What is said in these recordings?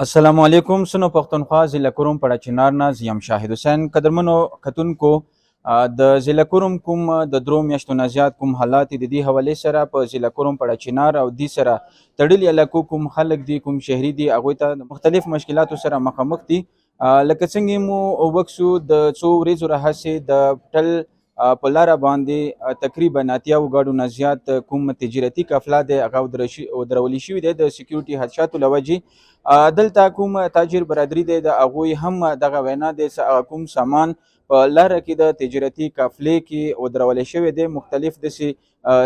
السلام علیکم سنو پښتونخوا ضلع کوروم پړه چنار نه زیم شاهد حسین قدرمنو کتونکو د ضلع کوروم کوم د درو میاشتو نه زیات کوم حالات دي د دې حوالې سره په ضلع کوروم پړه چنار او دې سره تړلي علاقو کوم خلک دي کوم شهري دي هغوی ته د مختلف مشکلاتو سره مخامخ دي لکه څنګه مو وکسو د څو ورځو راهیسې د ټل په لاره باندې تقریبا اتیاو ګاډو نه زیات کوم تجارتي قافله دی هغه ودرولي شوي دی د سکیورټي حادثاتو له وجې دلته کوم تاجر برادري دی د هغوی هم دغه وینا دی کوم سامان په لاره کې د تجارتي قافلې کې ودرولی شوی دی مختلف داسې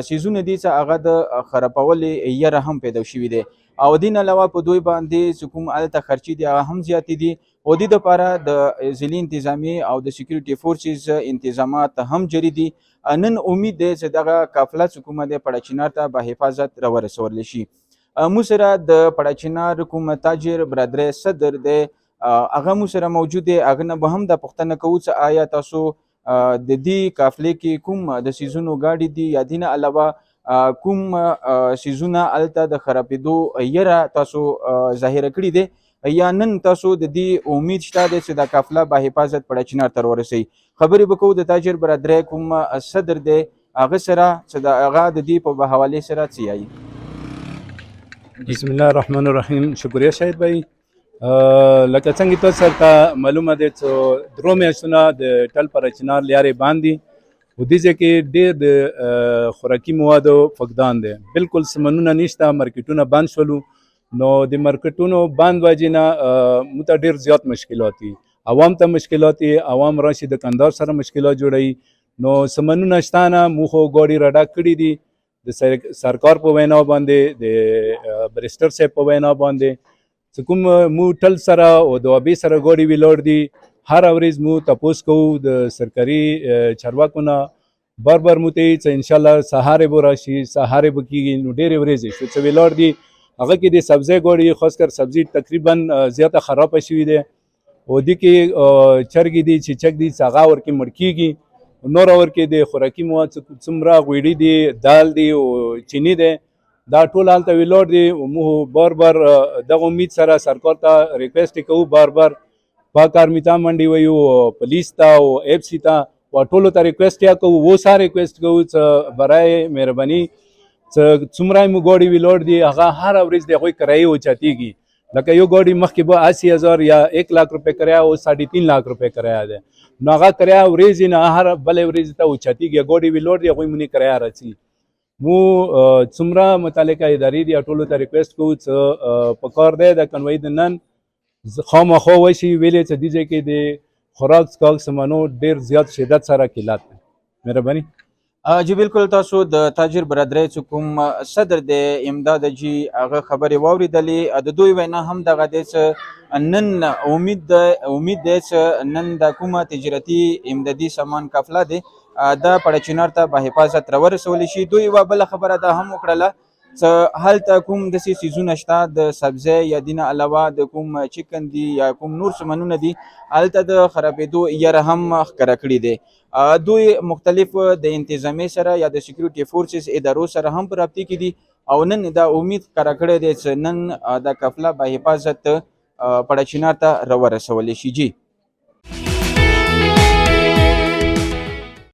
څیزونه دي چې هغه د خرابولې یره هم پیدا شوي دی او دین علاوه په دوی باندې چې کوم هلته خرچې دي هغه هم زیاتې دي او دې دپاره د ضلعي انتظامي او د سکیورټي فورسز انتظامات هم جاري دي نن امید دی چې دغه قافله چې کومه دی پړه چنار ته به حفاظت راورسولی شي مو سره د پړه چنار کوم تاجر برادرۍ صدر دی هغه مو سره موجود دی هغه نه به هم دا پوښتنه کوو چې آیا تاسو د دې قافلې کې کوم د سیزونو ګاډي دي یا دې نه علاوه کوم سیزونه هلته د خرابېدو یره تاسو ظاهره کړي دی یا نن تاسو د دې امید شته دی چې دا قافله با حفاظت پړه چنار ته ورسوي خبرې به کوو د تاجر برادرۍ کوم صدر دی هغه سره چې د هغه د دې په حوالې سره څه یایي بسم الله الرحمن الرحیم شکریه شاهد بھائی لکه څنګه تاسو ته معلومه ده چې درو میاشتونه د ټل پړه چنار لارې باندې و دې کې ډېر د خوراکي موادو فقدان دی بالکل سمنونه نشته مارکیټونه بند شولو نو د مارکیټونو بند وجې نه موږ ته ډېر زیات مشکلات دي عوام ته مشکلات دي عوام راشي دکاندار سره مشکلات جوړوي نو سمنونه شته نه موږ خو ګاډي راډک کړي دي د سرکار په وینا باندې د بریسټر صاحب په وینا باندې چې کوم مو ټل سره او د وابې سره ګاډي ولاړ دي هر ورځ مو تپوس کوو د سرکاري چارواکو نه بار بار مو ته چې انشاءالله سهارې به راشي سهارې به کېږي نو ډېرې ورځې شو چې ولاړ دي هغه کې د سبزۍ ګاډي خاص کر سبزي تقریبا زیاته خرابه شوي دی او دې کې چرګې دي چچک دي چې هغه ورکې مړ کېږي نور ورکې د خوراکي مواد څومره غوړي دي دال دي او چینی دی دا ټول هلته ولاړ دي موږ بار بار دغه امید سره سرکار ته ریکویسټ کوو بار بار پاک آرمی ته منډې ویو پولیس ته او ایف سی ته و ټولو ته ریکویسټ یا کوو و سا ریکویسټ کوو چې برای مهرباني چې څومره مو ګاډي ولاړ دي هغه هر ورځ د هغوی کرایې اوچتېږي لکه یو ګاډي مخکې به 80,000 یا 1 लाख روپۍ کرایه او 3.5 लाख روپۍ کرایه ده نو هغه کرایه ورځې نه هر بلې ورځې ته اوچتېږي ګاډي ولاړ دي هغوی مونږ کرایه راځي مو څومره متعلقه ادارې دي ټولو ته ریکویسټ کوو چې په کار دی د کنوی د نن خامخا وشي ویلې چې دې ځای کې د خوراک څښاک سامانو ډېر زیات شدت سره قلت دی مهرباني جی بالکل تاسو د تاجر برادرۍ چې کوم صدر دی امداد جی هغه خبرې واورېدلې د دوی وینا هم دغه دی چې نن امید دی چې نن د کومه تجارتي امدادي سامان قافله دی د پړه چنار ته به حفاظت راورسولی شي دوی یوه بله خبره دا هم وکړله چې هلته کوم داسې څیزونه شته د سبزۍ یا دې نه علاوه د کوم چکن دي یا کوم نور سامانونه دي هلته د خرابېدو یره هم ښکاره کړي دی دوی مختلف د انتظامي سره یا د سکیورټي فورسز ادارو سره هم په رابطې کې دي او نن دا امید ښکاره کړی دی چې نن دا قافله به حفاظت پړه چنار ته راورسولی شي جی